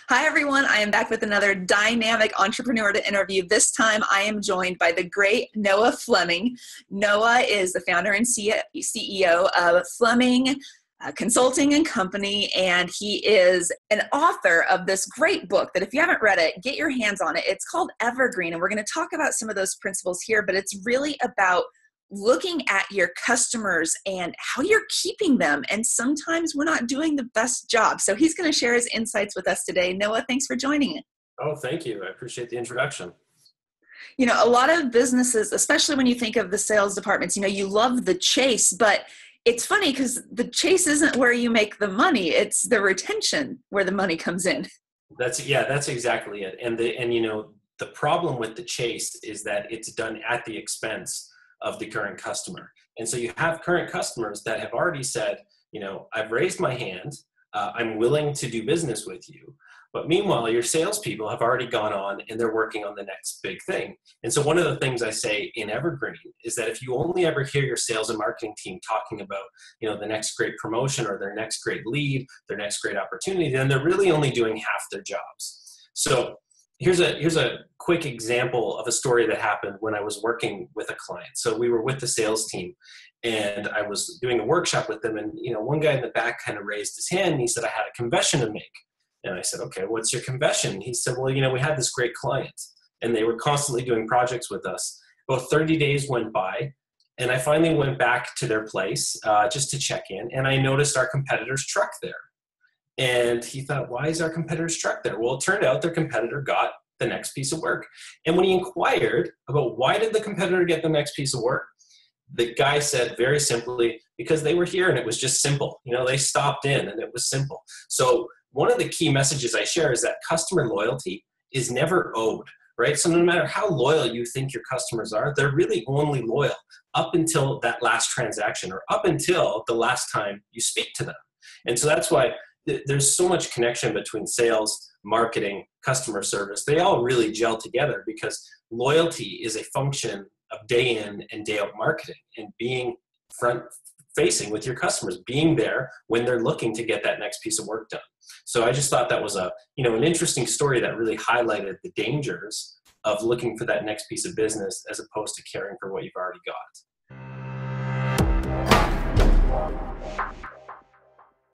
Hi, everyone. I am back with another dynamic entrepreneur to interview. This time, I am joined by the great Noah Fleming. Noah is the founder and CEO of Fleming Consulting Company, and he is an author of this great book that if you haven't read it, get your hands on it. It's called Evergreen, and we're going to talk about some of those principles here, but it's really about looking at your customers and how you're keeping them. And sometimes we're not doing the best job. So he's going to share his insights with us today. Noah, thanks for joining it. Oh, thank you. I appreciate the introduction. You know, a lot of businesses, especially when you think of the sales departments, you love the chase, but it's funny because the chase isn't where you make the money. It's the retention where the money comes in. That's exactly it. And the problem with the chase is that it's done at the expense of the current customer. And so you have current customers that have already said, I've raised my hand, I'm willing to do business with you. But meanwhile, your salespeople have already gone on and they're working on the next big thing. And so one of the things I say in Evergreen is that if you only ever hear your sales and marketing team talking about, the next great promotion or their next great lead, their next great opportunity, then they're really only doing half their jobs. So here's a quick example of a story that happened when I was working with a client. So we were with the sales team and I was doing a workshop with them, and one guy in the back kind of raised his hand and he said, I had a confession to make. And I said, okay, what's your confession? He said, well, we had this great client and they were constantly doing projects with us. About 30 days went by and I finally went back to their place just to check in, and I noticed our competitor's truck there. And he thought, why is our competitor's truck there? Well, it turned out their competitor got the next piece of work. And when he inquired about why did the competitor get the next piece of work, the guy said very simply, because they were here and it was just simple. They stopped in and it was simple. So one of the key messages I share is that customer loyalty is never owed, right? So no matter how loyal you think your customers are, they're really only loyal up until that last transaction or up until the last time you speak to them. And so that's why there's so much connection between sales, marketing, customer service. They all really gel together because loyalty is a function of day in and day out marketing and being front facing with your customers, being there when they're looking to get that next piece of work done. So I just thought that was an interesting story that really highlighted the dangers of looking for that next piece of business as opposed to caring for what you've already got.